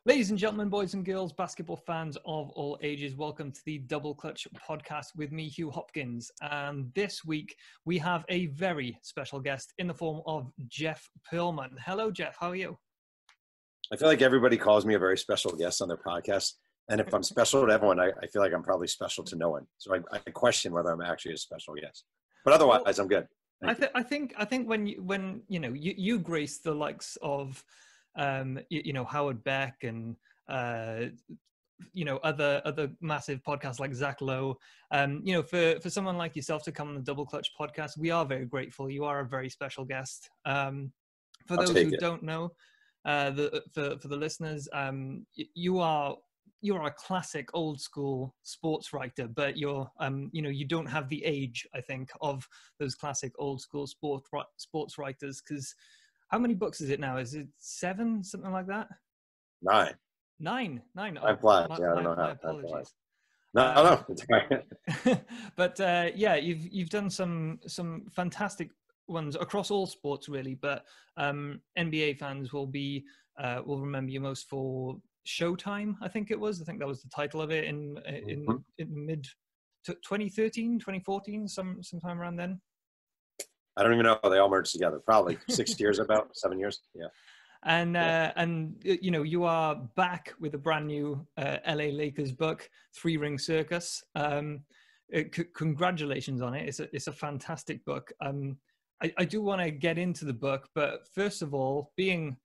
Ladies and gentlemen, boys and girls, basketball fans of all ages, welcome to the Double Clutch podcast with me, Huw Hopkins. And this week, we have a very special guest in the form of Jeff Pearlman. Hello, Jeff. How are you? I feel like everybody calls me a very special guest on their podcast. And if I'm special to everyone, I feel like I'm probably special to no one. So I question whether I'm actually a special guest. But otherwise, I'm good. I think when you grace the likes of Howard Beck and other massive podcasts like Zach Lowe, for someone like yourself to come on the Double Clutch podcast, we are very grateful. You are a very special guest. For those who don't know, for the listeners, you're a classic old school sports writer, but you don't have the age, I think, of those classic old school sports writers. Because how many books is it now? Is it 7, something like that? 9. 9. I don't know how. My apologies. No, it's right. But you've done some fantastic ones across all sports, really. But NBA fans will remember you most for Showtime, I think it was. I think that was the title of it in mid 2013, 2014, sometime around then. I don't even know. They all merged together. Probably 6 years, about 7 years. Yeah. And you are back with a brand new LA Lakers book, Three-Ring Circus. Congratulations on it. It's a fantastic book. I do want to get into the book, but first of all, being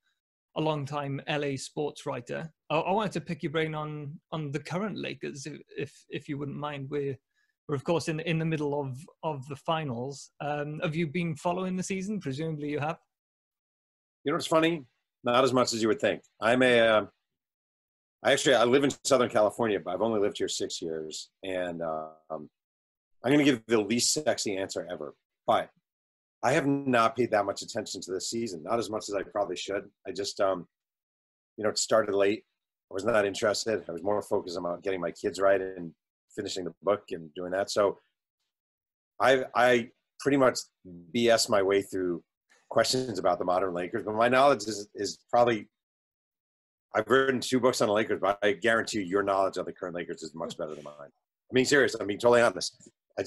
a long-time LA sports writer, I wanted to pick your brain on the current Lakers, if you wouldn't mind. We're of course in the middle of the finals. Have you been following the season? Presumably you have. You know what's funny? Not as much as you would think. I live in Southern California, but I've only lived here 6 years, and I'm going to give the least sexy answer ever. But I have not paid that much attention to this season, not as much as I probably should. I just, it started late. I was not interested. I was more focused on getting my kids right and finishing the book and doing that. So I pretty much BS my way through questions about the modern Lakers, but my knowledge is probably, I've written 2 books on the Lakers, but I guarantee you your knowledge of the current Lakers is much better than mine. I'm being serious. I'm being totally honest. I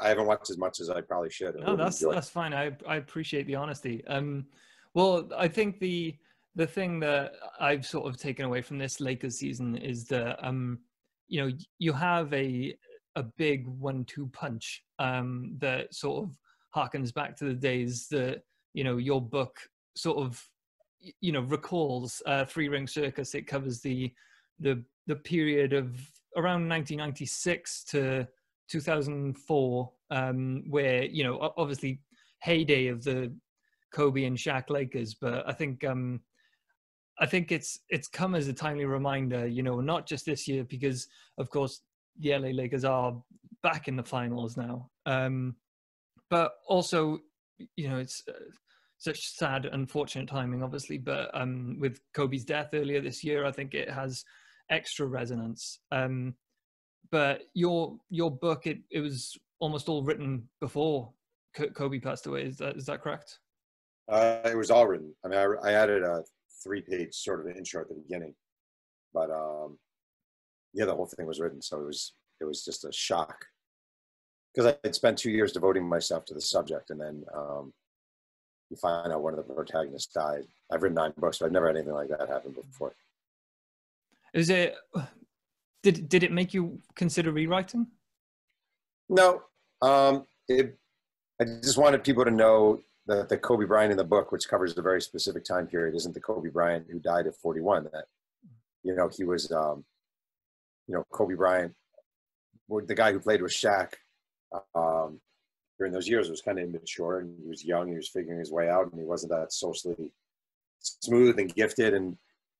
haven't watched as much as I probably should. No, that's fine. I appreciate the honesty. Well, I think the thing that I've sort of taken away from this Lakers season is that you have a big 1-2 punch that sort of harkens back to the days that your book sort of recalls. Three-Ring Circus. It covers the period of around 1996 to 2004, where obviously heyday of the Kobe and Shaq Lakers, but I think it's come as a timely reminder, not just this year, because of course the LA Lakers are back in the finals now, but also it's such sad, unfortunate timing, obviously, but with Kobe's death earlier this year, I think it has extra resonance. But your book, it was almost all written before Kobe passed away. Is that correct? It was all written. I mean, I added a 3-page sort of intro at the beginning, but the whole thing was written. So it was just a shock because I had spent 2 years devoting myself to the subject, and then you find out one of the protagonists died. I've written 9 books, but I've never had anything like that happen before. Did it make you consider rewriting? No. I just wanted people to know that the Kobe Bryant in the book, which covers a very specific time period, isn't the Kobe Bryant who died at 41. That, he was, Kobe Bryant, the guy who played with Shaq during those years, was kind of immature, and he was young. He was figuring his way out, and he wasn't that socially smooth and gifted. And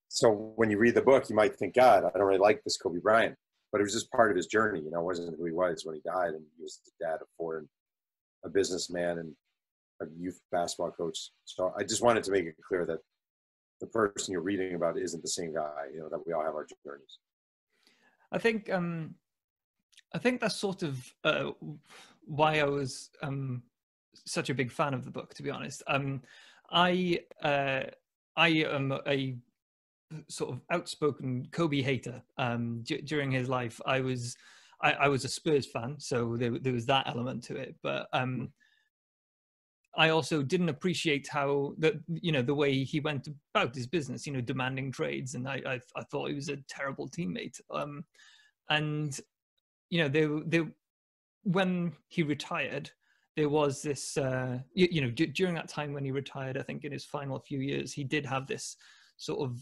so when you read the book, you might think, God, I don't really like this Kobe Bryant. But it was just part of his journey. It wasn't who he was when he died. And he was the dad of 4 and a businessman and a youth basketball coach. So I just wanted to make it clear that the person you're reading about isn't the same guy, that we all have our journeys. I think that's sort of why I was such a big fan of the book, to be honest. I am a sort of outspoken Kobe hater during his life. I was a Spurs fan, so there was that element to it. But I also didn't appreciate how the way he went about his business, demanding trades, and I thought he was a terrible teammate. And when he retired, there was this during that time when he retired, I think in his final few years, he did have this sort of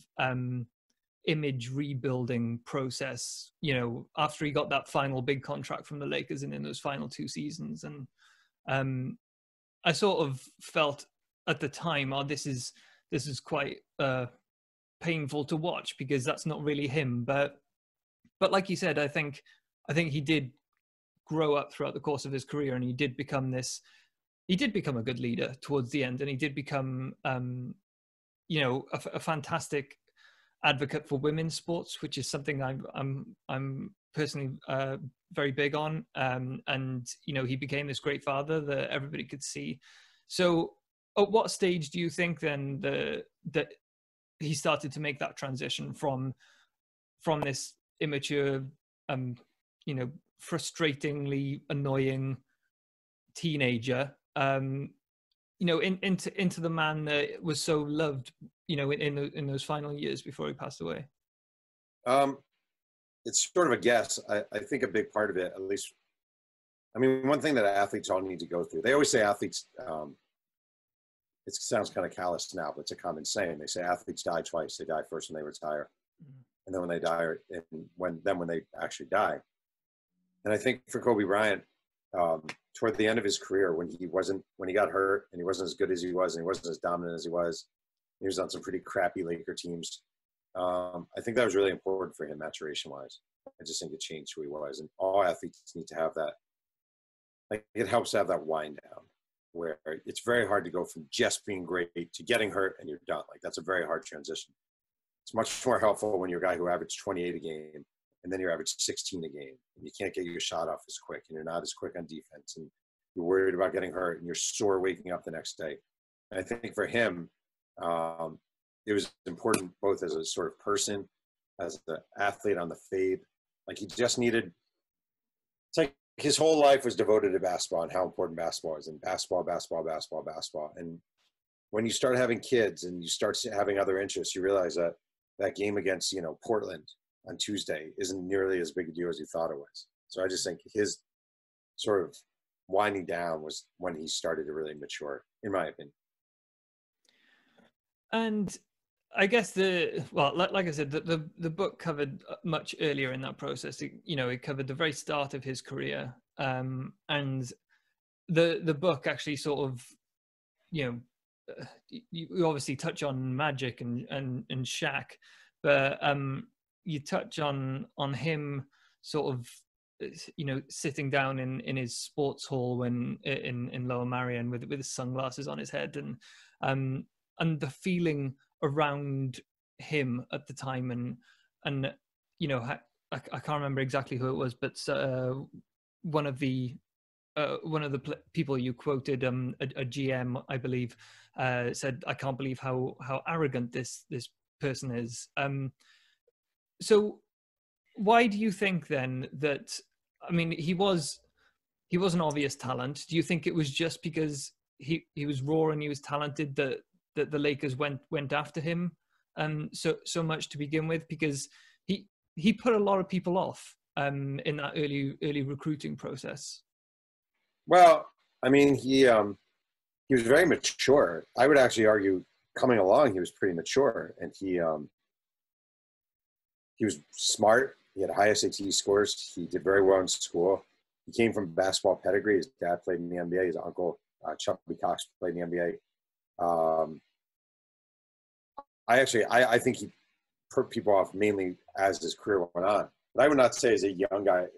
image rebuilding process, after he got that final big contract from the Lakers and in those final 2 seasons. And I sort of felt at the time, this is quite painful to watch, because that's not really him. But like you said, I think he did grow up throughout the course of his career, and he did become a good leader towards the end, and he did become a fantastic advocate for women's sports, which is something I'm personally very big on. And he became this great father that everybody could see. So at what stage do you think then that he started to make that transition from this immature frustratingly annoying teenager into the man that was so loved in those final years before he passed away? It's sort of a guess. I think a big part of it, at least, I mean, one thing that athletes all need to go through, they always say athletes, it sounds kind of callous now, but it's a common saying. They say athletes die twice. They die first when they retire, and then when they die, and when they actually die. And I think for Kobe Bryant, toward the end of his career, when he got hurt and he wasn't as good as he was, and he wasn't as dominant as he was on some pretty crappy Laker teams. I think that was really important for him, maturation-wise. I just think it changed who he was, and all athletes need to have that. Like, it helps to have that wind down, where it's very hard to go from just being great to getting hurt and you're done. Like, that's a very hard transition. It's much more helpful when you're a guy who averaged 28 a game, and then you average 16 a game, and you can't get your shot off as quick, and you're not as quick on defense, and you're worried about getting hurt, and you're sore waking up the next day. And I think for him, it was important both as a sort of person, as the athlete on the fade. Like, he just needed, it's like his whole life was devoted to basketball and how important basketball is, and basketball. And when you start having kids and you start having other interests, you realize that that game against, Portland on Tuesday isn't nearly as big a deal as you thought it was. So I just think his sort of winding down was when he started to really mature, in my opinion. And I guess like I said, the book covered much earlier in that process. It covered the very start of his career, and the book actually sort of, you obviously touch on Magic and Shaq, but you touch on him sort of, sitting down in his sports hall when in Lower Merion with his sunglasses on his head, and the feeling around him at the time, and I can't remember exactly who it was, but one of the people you quoted, a GM, I believe, said, "I can't believe how arrogant this person is." So why do you think then that? I mean, he was an obvious talent. Do you think it was just because he was raw and he was talented that the Lakers went after him so much to begin with? Because he put a lot of people off in that early recruiting process. Well, I mean, he was very mature. I would actually argue, coming along, he was pretty mature, and he was smart. He had high SAT scores. He did very well in school. He came from basketball pedigree. His dad played in the NBA. His uncle, Chubby Cox, played in the NBA. I think he put people off mainly as his career went on. But I would not say as a young guy,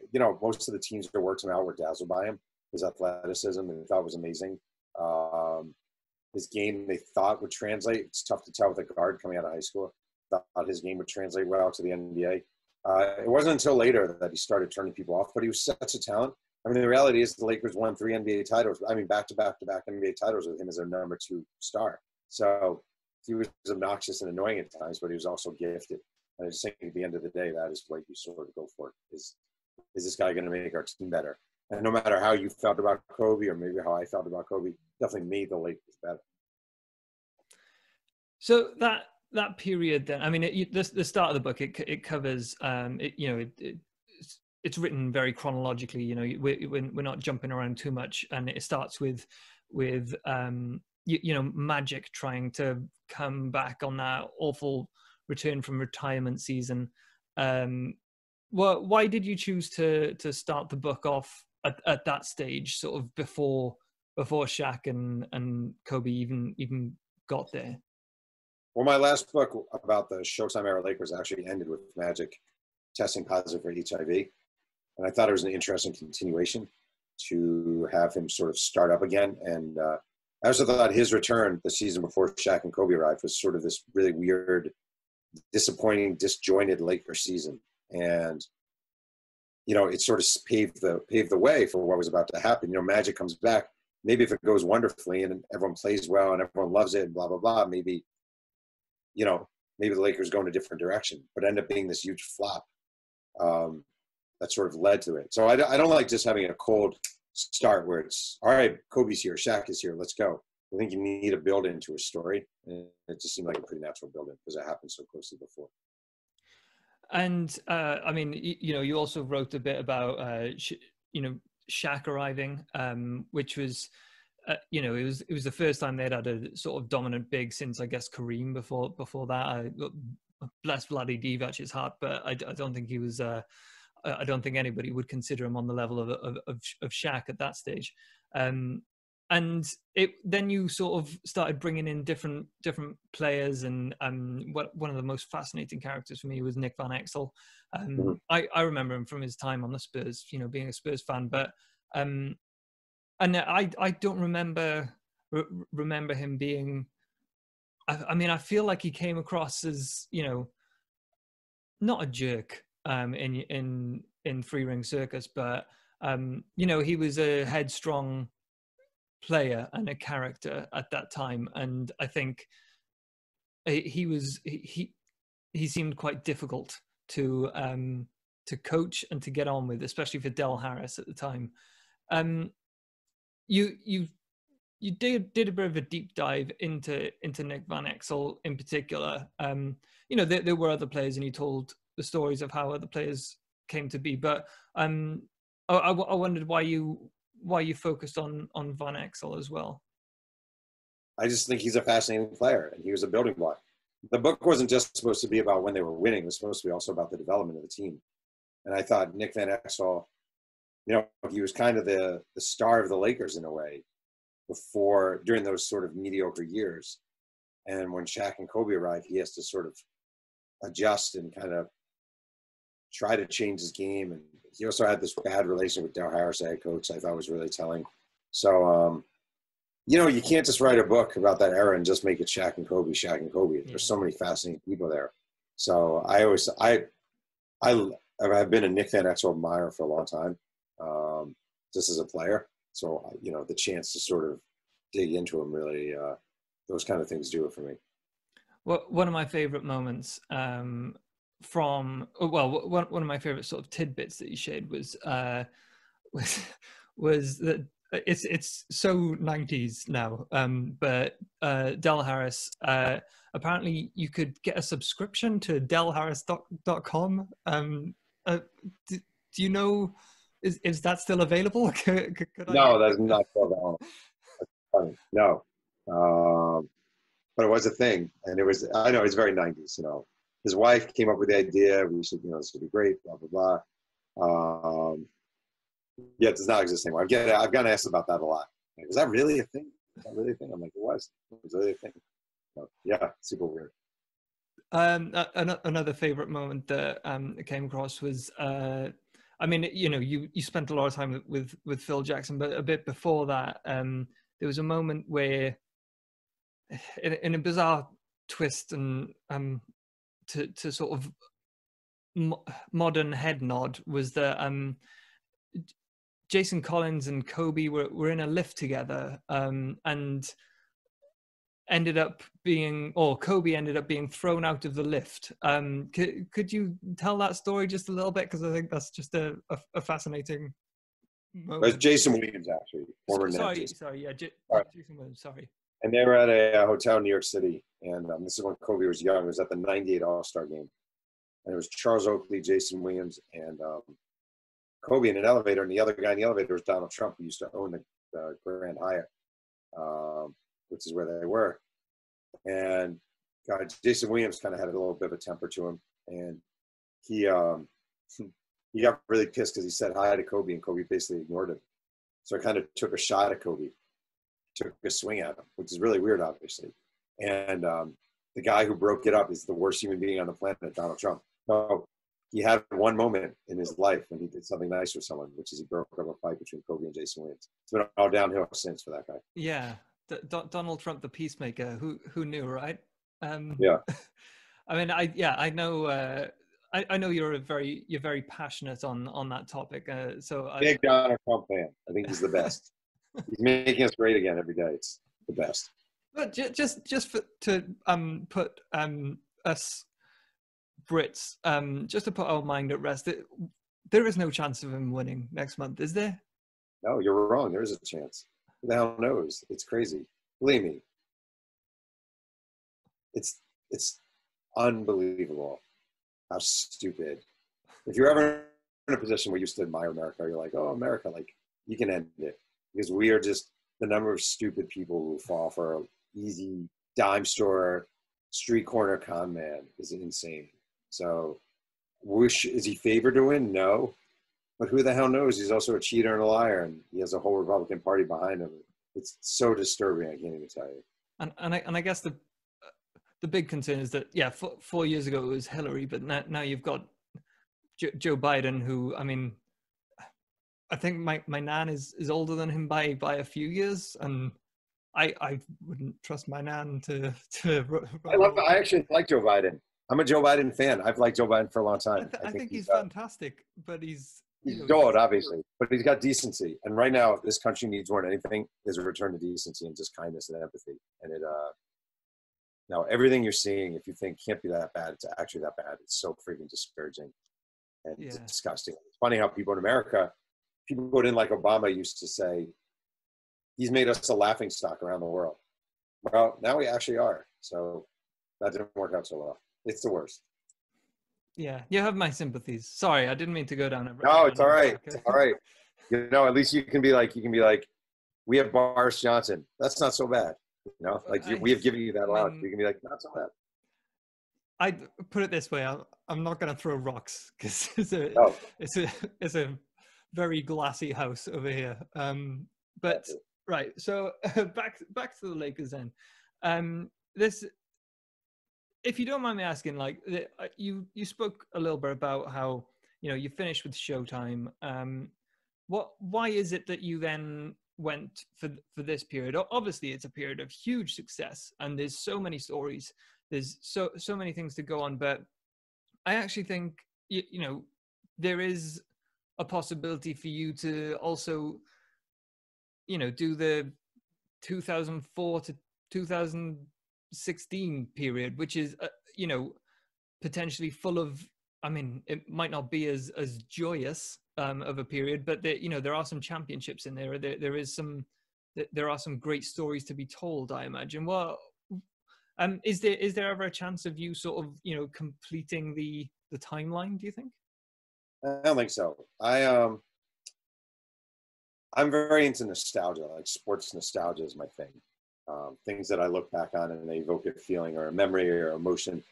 most of the teams that worked him out were dazzled by him. His athleticism, they thought was amazing. His game, they thought would translate. It's tough to tell with a guard coming out of high school. Thought his game would translate well to the NBA. It wasn't until later that he started turning people off, but he was such a talent. I mean, the reality is the Lakers won 3 NBA titles. I mean, back-to-back NBA titles with him as their number 2 star. So he was obnoxious and annoying at times, but he was also gifted. And I just think at the end of the day, that is what you sort of go for. Is this guy going to make our team better? And no matter how you felt about Kobe, or maybe how I felt about Kobe, definitely made the Lakers better. So that period, then, I mean, the start of the book, it covers, it's written very chronologically. You know, we're not jumping around too much, and it starts with Magic trying to come back on that awful return from retirement season. Why did you choose to start the book off at that stage, sort of before Shaq and Kobe even got there? Well, my last book about the Showtime era Lakers actually ended with Magic testing positive for HIV. And I thought it was an interesting continuation to have him sort of start up again. And I also thought his return the season before Shaq and Kobe arrived was sort of this really weird, disappointing, disjointed Lakers season. And, you know, it sort of paved the way for what was about to happen. You know, Magic comes back. Maybe if it goes wonderfully and everyone plays well and everyone loves it and blah, blah, blah, maybe the Lakers go in a different direction, but end up being this huge flop that sort of led to it. So I don't like just having a cold start where it's, all right, Kobe's here, Shaq is here, let's go. I think you need a build into a story. And it just seemed like a pretty natural build in because it happened so closely before. And I mean, you also wrote a bit about, Shaq arriving, which was, it was the first time they'd had a sort of dominant big since, I guess, Kareem before that. Bless bloody Divac's heart, but I don't think he was. I don't think anybody would consider him on the level of Shaq at that stage. And then you sort of started bringing in different players, and one of the most fascinating characters for me was Nick Van Exel. I remember him from his time on the Spurs, being a Spurs fan, but and I don't remember him being. I mean, I feel like he came across as not a jerk in Three-Ring Circus, but he was a headstrong player and a character at that time, and I think he seemed quite difficult to coach and to get on with, especially for Del Harris at the time. You did a bit of a deep dive into Nick Van Exel in particular. There were other players, and you told the stories of how other players came to be, but I wondered why you focused on Van Exel as well. I just think he's a fascinating player, and he was a building block. The book wasn't just supposed to be about when they were winning; it was supposed to be also about the development of the team. And I thought Nick Van Exel, he was kind of the star of the Lakers in a way during those sort of mediocre years. And when Shaq and Kobe arrived, he has to sort of adjust and kind of try to change his game. And he also had this bad relation with Del Harris, the head coach, I thought was really telling. So, you can't just write a book about that era and just make it Shaq and Kobe. There's so many fascinating people there. So I've been a Nick Van Exel admirer for a long time, just as a player. So, the chance to sort of dig into him really, those kind of things do it for me. Well, one of my favorite moments one of my favorite sort of tidbits that you shared was that it's so 90s now, but Del Harris, apparently you could get a subscription to delharris.com. Do you know, is that still available? No, that's not still available. That's funny. No. But it was a thing, and I know it's very 90s, His wife came up with the idea, we should, this would be great, blah, blah, blah. Yeah, it does not exist anymore. I've gotten asked about that a lot. Like, is that really a thing? I'm like, it was. It was really a thing. So, yeah, super weird. Another favorite moment that came across was, you spent a lot of time with Phil Jackson, but a bit before that, there was a moment where, in a bizarre twist and to sort of modern head nod, was that Jason Collins and Kobe were in a lift together, and ended up being, or Kobe ended up being thrown out of the lift. Could you tell that story just a little bit? Because I think that's just a fascinating moment. It's Jason Williams, actually, former Net. Sorry, yeah, Sorry. Jason Williams, sorry. And they were at a hotel in New York City, and this is when Kobe was young. It was at the '98 All-Star game, and it was Charles Oakley, Jason Williams, and Kobe in an elevator, and the other guy in the elevator was Donald Trump, who used to own the Grand Hyatt, which is where they were. And God, Jason Williams kind of had a little bit of a temper to him, and he got really pissed because he said hi to Kobe, and Kobe basically ignored him. So I kind of took a shot at Kobe, took a swing at him, which is really weird, obviously. And the guy who broke it up is the worst human being on the planet, Donald Trump. So he had one moment in his life when he did something nice for someone, which is he broke up a fight between Kobe and Jason Williams. It's been all downhill since for that guy. Yeah, Donald Trump, the peacemaker. Who knew, right? Yeah. I mean, I know. I know you're very passionate on that topic. Big Donald Trump fan. I think he's the best. He's making us great again every day. It's the best. But just to put us Brits, just to put our mind at rest, there is no chance of him winning next month, is there? No, you're wrong. There is a chance. Who the hell knows? It's crazy. Believe me. It's unbelievable how stupid. If you're ever in a position where you used to admire America, you're like, oh, America, like, you can end it. Because we are just, the number of stupid people who fall for an easy dime store, street corner con man is insane. So, is he favored to win? No. But who the hell knows? He's also a cheater and a liar, and he has a whole Republican Party behind him. It's so disturbing, I can't even tell you. And I guess the big concern is that, yeah, 4 years ago it was Hillary, but now you've got Joe Biden, who, I mean, I think my nan is older than him by a few years, and I wouldn't trust my nan to I actually like Joe Biden. I'm a Joe Biden fan. I've liked Joe Biden for a long time. I think he's fantastic, but he's old, obviously, but he's got decency. And right now, this country needs more than anything is a return to decency and just kindness and empathy. And now everything you're seeing, if you think can't be that bad, it's actually that bad. It's so freaking discouraging and it's disgusting. It's funny how people in America, people go in like Obama used to say, he's made us a laughing stock around the world. Well, now we actually are. So that didn't work out so well. It's the worst. Yeah, you have my sympathies. Sorry, I didn't mean to go down. No, it's all right. It's all right. You know, at least you can be like, we have Boris Johnson. That's not so bad. You know, like we have given you that allowance. You can be like, not so bad. I put it this way: I'm not going to throw rocks because it's a very glassy house over here. But right, so back to the Lakers then. This, if you don't mind me asking, like you spoke a little bit about how you finished with Showtime. Why is it that you then went for this period? Obviously, it's a period of huge success, and there's so many stories. There's so many things to go on, but I actually think there is a possibility for you to also do the 2004 to 2016 period, which is potentially full of, I mean, it might not be as joyous of a period, but there are some championships in there. There are some great stories to be told, I imagine. Well, is there ever a chance of you sort of completing the timeline, do you think? I don't think so. I'm very into nostalgia. Like sports nostalgia is my thing. Things that I look back on and they evoke a feeling or a memory or emotion.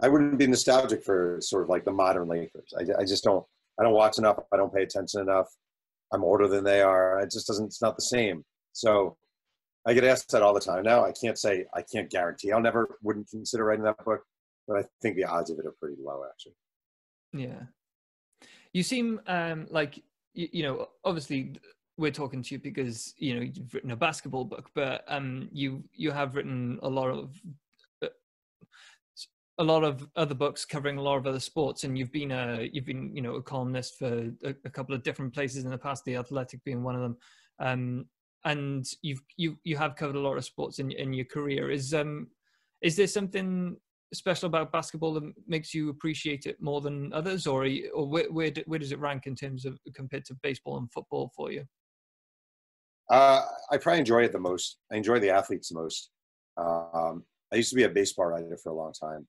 I wouldn't be nostalgic for sort of like the modern Lakers. I just don't. I don't watch enough. I don't pay attention enough. I'm older than they are. It's not the same. So I get asked that all the time now. I can't guarantee. Wouldn't consider writing that book, but I think the odds of it are pretty low, actually. Yeah. You seem like, obviously we're talking to you because, you've written a basketball book, but you have written a lot of other books covering a lot of other sports, and you've been a columnist for a couple of different places in the past, The Athletic being one of them. and you have covered a lot of sports in your career. Is there something special about basketball that makes you appreciate it more than others, or where does it rank in terms of compared to baseball and football for you? I probably enjoy it the most. I enjoy the athletes the most. I used to be a baseball writer for a long time,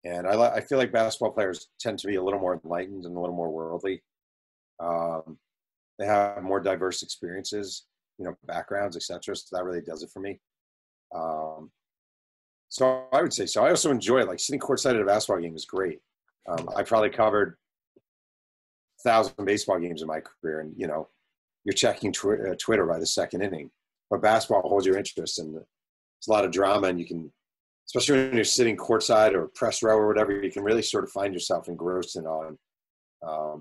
and I feel like basketball players tend to be a little more enlightened and a little more worldly. They have more diverse experiences, backgrounds, etc. So that really does it for me. So I would say so. I also enjoy like sitting courtside at a basketball game is great. I probably covered 1,000 baseball games in my career, and you're checking Twitter by the second inning. But basketball holds your interest, and there's a lot of drama, and you can, especially when you're sitting courtside or press row or whatever, you can really sort of find yourself engrossed in it all and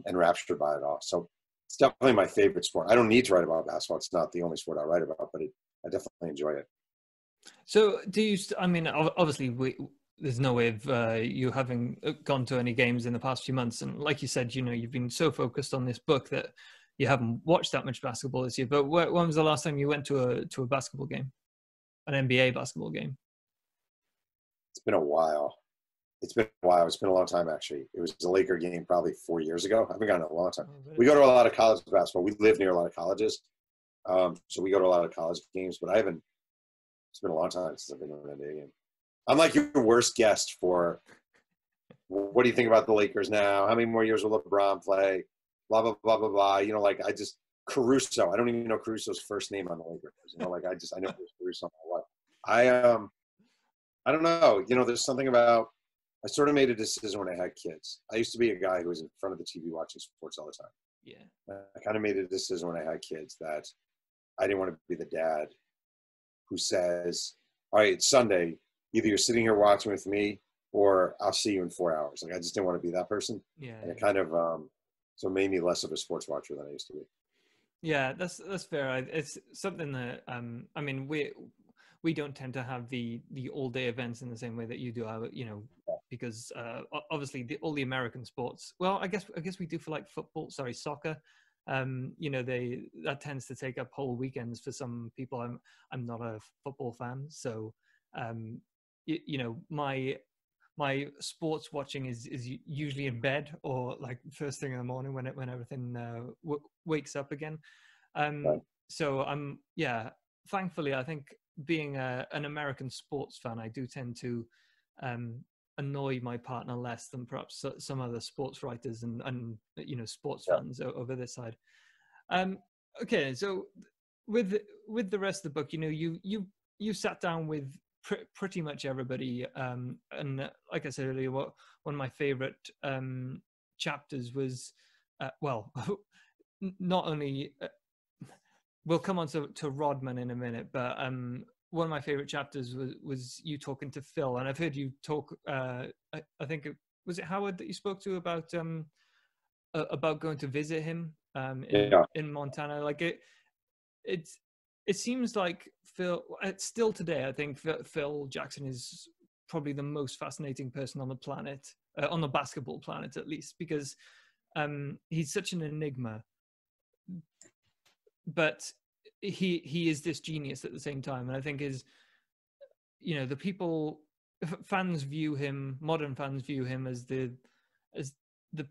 enraptured by it all. So it's definitely my favorite sport. I don't need to write about basketball. It's not the only sport I write about, but I definitely enjoy it. So do you, I mean, obviously there's no way of you having gone to any games in the past few months. And like you said, you've been so focused on this book that you haven't watched that much basketball this year. But when was the last time you went to a basketball game, an NBA basketball game? It's been a while. It's been a long time, actually. It was a Laker game probably 4 years ago. I haven't gone in a long time. Oh, we go to a lot of college basketball. We live near a lot of colleges. So we go to a lot of college games, but it's been a long time since I've been to an NBA game. I'm like your worst guest for what do you think about the Lakers now? How many more years will LeBron play? Blah, blah, blah, blah, blah. Caruso. I don't even know Caruso's first name on the Lakers. I know Caruso. I don't know. There's something about, I sort of made a decision when I had kids. I used to be a guy who was in front of the TV watching sports all the time. Yeah. I kind of made a decision when I had kids that I didn't want to be the dad who says, all right, it's Sunday. Either you're sitting here watching with me or I'll see you in 4 hours. Like, I just didn't want to be that person. Yeah. And it kind of, so it made me less of a sports watcher than I used to be. Yeah, that's fair. It's something that, I mean, we don't tend to have the all day events in the same way that you do, because obviously all the American sports, well, I guess we do for like soccer. That tends to take up whole weekends for some people. I'm not a football fan, so my sports watching is usually in bed or like first thing in the morning when everything wakes up again. Right. So thankfully I think being an American sports fan, I do tend to annoy my partner less than perhaps some other sports writers and sports fans over this side. Okay, so with the rest of the book, you sat down with pretty much everybody, and like I said earlier, one of my favorite chapters was not only we'll come on to Rodman in a minute, but one of my favorite chapters was you talking to Phil, and I've heard you talk. I think was it Howard that you spoke to about going to visit him in Montana. Like it seems like Phil. Still today, I think Phil Jackson is probably the most fascinating person on the planet, on the basketball planet at least, because he's such an enigma. But he is this genius at the same time, and I think the people, fans view him, modern fans view him as the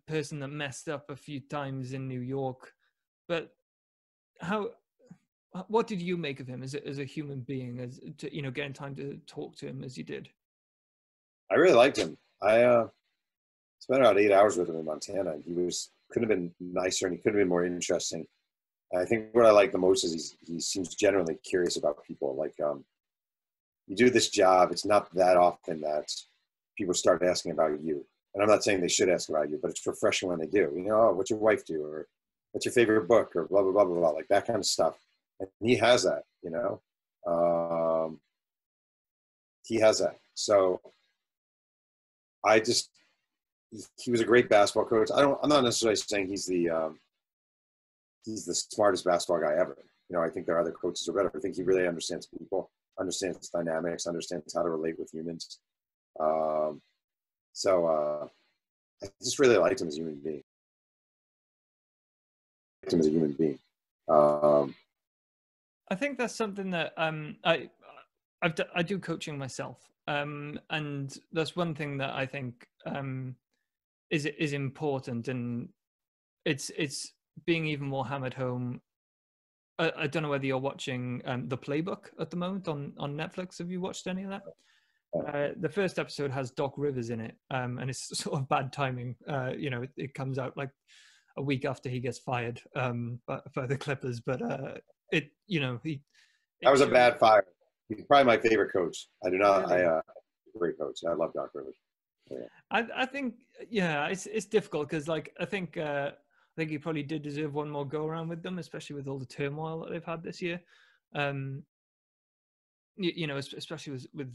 person that messed up a few times in New York. But what did you make of him as a human being, as to getting time to talk to him as you did? I really liked him. I spent about 8 hours with him in Montana. He couldn't have been nicer, and he could have been more interesting. I think what I like the most is he seems genuinely curious about people. Like, you do this job, it's not that often that people start asking about you. And I'm not saying they should ask about you, but it's refreshing when they do. What's your wife do? Or what's your favorite book? Or blah, blah, blah, blah, blah, like that kind of stuff. And he has that, he has that. So he was a great basketball coach. I'm not necessarily saying he's the smartest basketball guy ever. I think there are other coaches who are better. I think he really understands people, understands dynamics, understands how to relate with humans. So I just really liked him as a human being. I think that's something that I do coaching myself, and that's one thing that I think is important, and it's being even more hammered home. I don't know whether you're watching The Playbook at the moment on Netflix. Have you watched any of that? The first episode has Doc Rivers in it, and it's sort of bad timing. It comes out like a week after he gets fired by the Clippers, but That was a bad fire. He's probably my favorite coach. I do not. Really? Great coach. I love Doc Rivers. Yeah. I think it's difficult because I think he probably did deserve one more go around with them, especially with all the turmoil that they've had this year. Especially with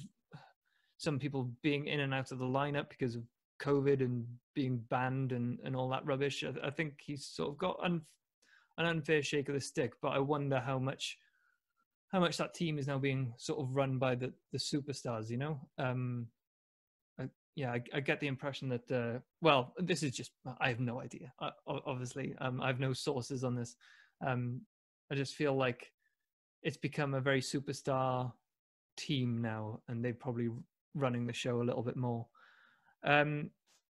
some people being in and out of the lineup because of COVID and being banned and all that rubbish. I think he's sort of got an unfair shake of the stick, but I wonder how much that team is now being sort of run by the superstars, I get the impression that, this is just, I have no idea. Obviously, I have no sources on this. I just feel like it's become a very superstar team now, and they're probably running the show a little bit more.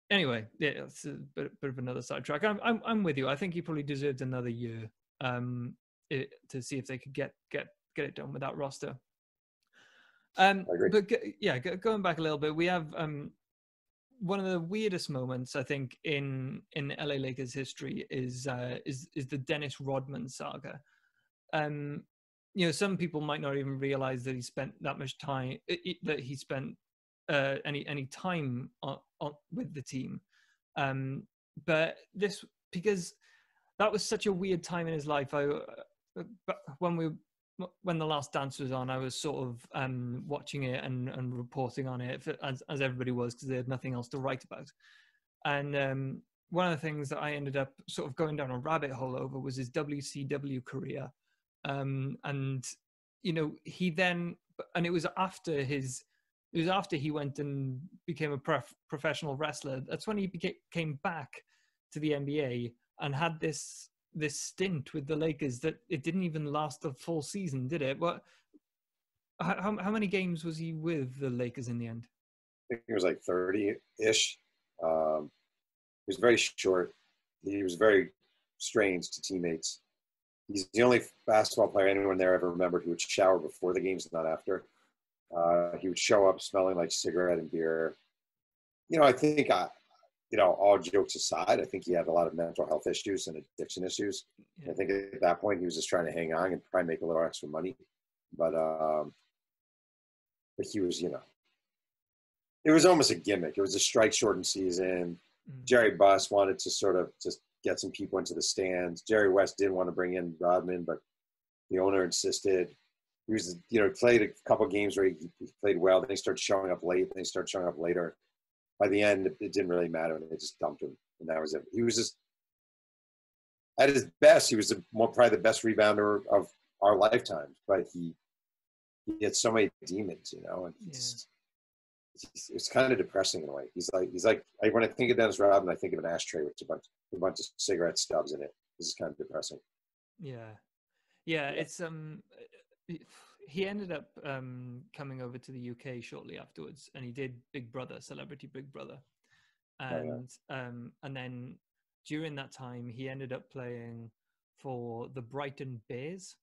Anyway, yeah, it's a bit of another sidetrack. I'm with you. I think he probably deserved another year to see if they could get it done with that roster. But going back a little bit, we have one of the weirdest moments I think in LA Lakers history is the Dennis Rodman saga. Some people might not even realize that he spent that much time that he spent any time on with the team. But this, because that was such a weird time in his life. When The Last Dance was on, I was sort of watching it and reporting on it as everybody was, because they had nothing else to write about. And one of the things that I ended up sort of going down a rabbit hole over was his WCW career. He then, and it was after he went and became a professional wrestler. That's when he came back to the NBA and had this stint with the Lakers that it didn't even last a full season, did it? But how many games was he with the Lakers in the end? I think it was like 30-ish. He was very short. He was very strange to teammates. He's the only basketball player anyone there ever remembered who would shower before the games, not after. He would show up smelling like cigarette and beer. I think all jokes aside, I think he had a lot of mental health issues and addiction issues. Yeah. I think at that point he was just trying to hang on and try and make a little extra money. But he was, it was almost a gimmick. It was a strike-shortened season. Mm-hmm. Jerry Buss wanted to sort of just get some people into the stands. Jerry West didn't want to bring in Rodman, but the owner insisted. He was, played a couple games where he played well. Then he started showing up late. Then he started showing up later. By the end, it didn't really matter, and they just dumped him, and that was it. He was just, at his best, he was probably the best rebounder of our lifetimes, but he had so many demons, and it's kind of depressing in a way. He's like when I think of Dennis Rodman, I think of an ashtray with a bunch of cigarette stubs in it. This is kind of depressing. Yeah. It's he ended up coming over to the UK shortly afterwards, and he did Big Brother, Celebrity Big Brother, and then during that time he ended up playing for the Brighton Bears.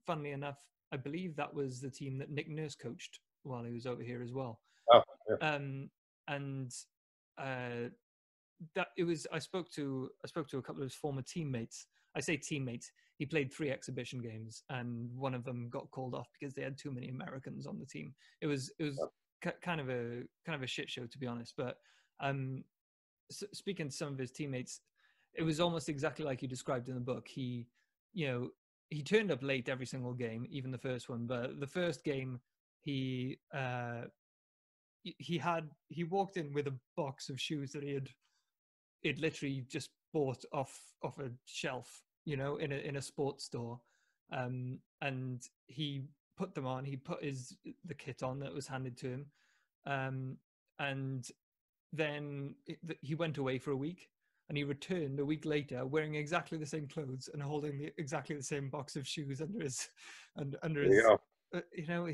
Funnily enough, I believe that was the team that Nick Nurse coached while he was over here as well. That it was. I spoke to a couple of his former teammates. I say teammates. He played 3 exhibition games, and one of them got called off because they had too many Americans on the team. It was kind of a shit show, to be honest. But speaking to some of his teammates, it was almost exactly like you described in the book. He turned up late every single game, even the first one. But the first game, he walked in with a box of shoes that he'd literally just bought off a shelf, in a sports store, and he put them on. He put the kit on that was handed to him, and then he went away for a week, and he returned a week later wearing exactly the same clothes and holding exactly the same box of shoes under his There you go. you know,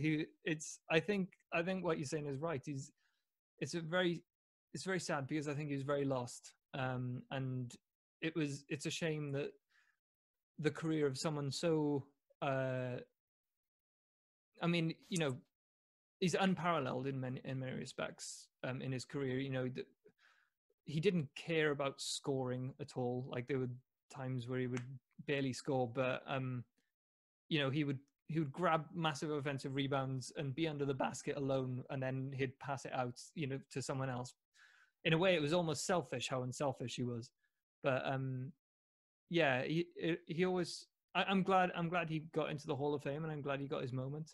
I think what you're saying is right. It's very sad because I think he was very lost, and it's a shame that the career of someone so I mean, you know, he's unparalleled in many respects in his career. You know, he didn't care about scoring at all. Like, there were times where he would barely score, but you know, he would grab massive offensive rebounds and be under the basket alone, and then he'd pass it out, you know, to someone else. In a way, it was almost selfish how unselfish he was. But yeah, he always. I'm glad he got into the Hall of Fame, and I'm glad he got his moment.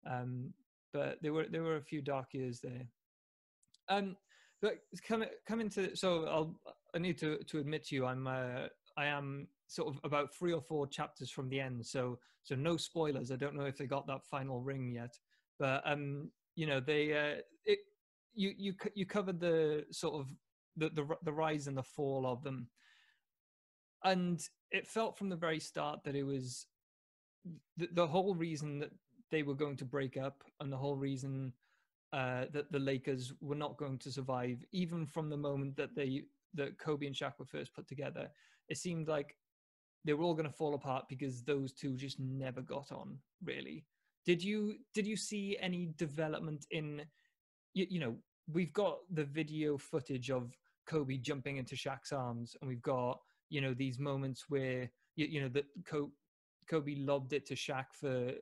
But there were a few dark years there. But coming to, so I need to admit to you, I am sort of about 3 or 4 chapters from the end. So no spoilers. I don't know if they got that final ring yet, but you know, you covered the sort of the rise and the fall of them, and it felt from the very start that it was the whole reason that they were going to break up, and the whole reason that the Lakers were not going to survive, even from the moment that Kobe and Shaq were first put together. It seemed like they were all going to fall apart because those two just never got on, really. Did you see any development in, you know, we've got the video footage of Kobe jumping into Shaq's arms, and we've got, you know, these moments where, you know, that Kobe lobbed it to Shaq for,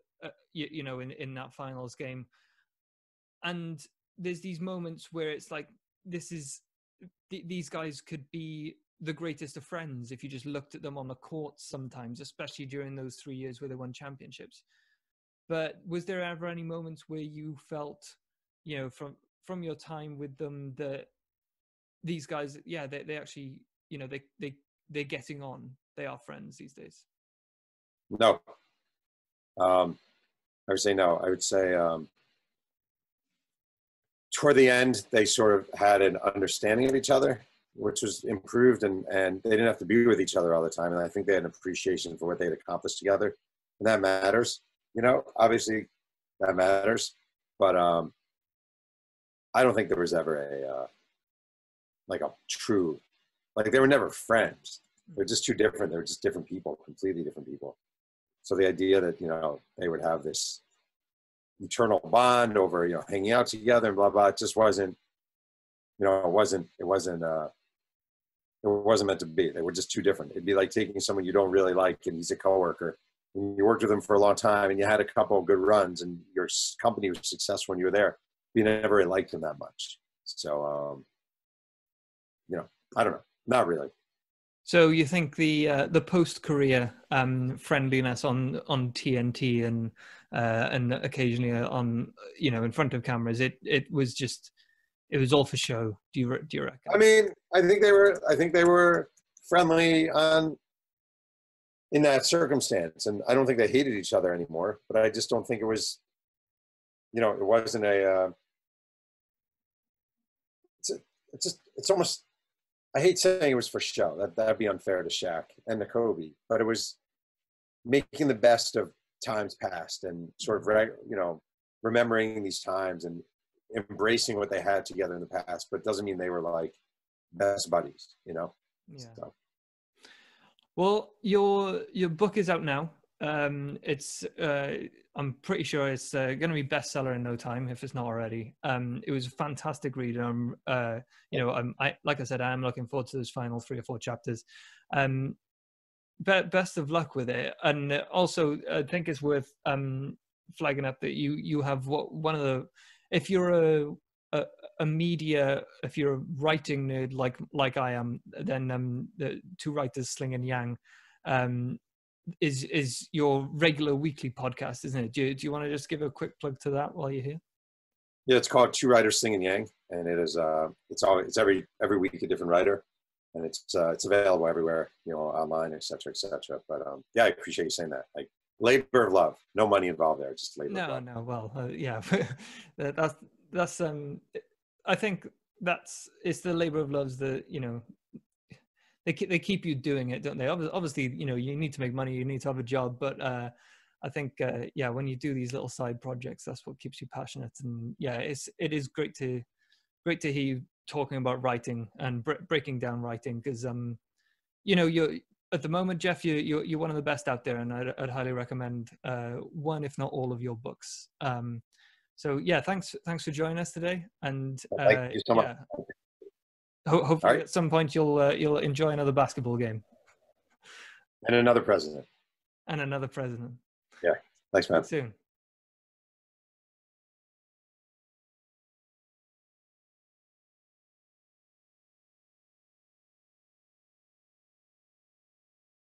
you know, in that finals game. And there's these moments where it's like, these guys could be the greatest of friends if you just looked at them on the court sometimes, especially during those 3 years where they won championships. But was there ever any moments where you felt, you know, from your time with them, that these guys, yeah, they actually, you know, they're getting on, they are friends these days? No. I would say no. I would say toward the end, they sort of had an understanding of each other, which was improved, and they didn't have to be with each other all the time. And I think they had an appreciation for what they'd accomplished together, and that matters. You know, obviously that matters, but I don't think there was ever like a true, like, they were never friends. They're just too different. They're just different people, completely different people. So the idea that, you know, they would have this eternal bond over, you know, hanging out together and blah blah, it just wasn't, you know, it wasn't meant to be. They were just too different. It'd be like taking someone you don't really like, and he's a coworker, and you worked with him for a long time, and you had a couple of good runs, and your company was successful when you were there. You never really liked him that much. So you know, I don't know, not really. So you think the post-career friendliness on TNT and occasionally on, you know, in front of cameras, it was all for show? Do you reckon? I mean, I think they were friendly in that circumstance, and I don't think they hated each other anymore. But I just don't think it was, you know, it wasn't a. It's almost. I hate saying it was for show. That'd be unfair to Shaq and to Kobe. But it was making the best of times past, and sort of, you know, remembering these times and embracing what they had together in the past. But it doesn't mean they were like best buddies, you know. Yeah. So. Well, your book is out now. It's I'm pretty sure it's going to be bestseller in no time, if it's not already. It was a fantastic read. You know, like I said, I am looking forward to those final 3 or 4 chapters. But best of luck with it. And also, I think it's worth flagging up that you have one of the, if you're a media, if you're a writing nerd like I am, then the Two Writers Sling and Yang is your regular weekly podcast, isn't it? Do you want to just give a quick plug to that while you're here? Yeah, it's called Two Writers Sling and Yang, and it is it's every week a different writer, and it's available everywhere, you know, online, et cetera, et cetera. But yeah, I appreciate you saying that. Like, labor of love, no money involved there, just labor of love. No, well, yeah, that's I think it's the labor of love's the, you know, they keep you doing it, don't they? Obviously, you know, you need to make money, you need to have a job, but I think yeah, when you do these little side projects, that's what keeps you passionate. And yeah, it is great to hear you talking about writing and breaking down writing, because you know, you're at the moment, Jeff, you're one of the best out there, and I'd highly recommend one, if not all, of your books. So yeah, thanks for joining us today, and Thank you so much. yeah, hopefully at some point you'll enjoy another basketball game And another president. and another president. Yeah. Thanks, man. Soon.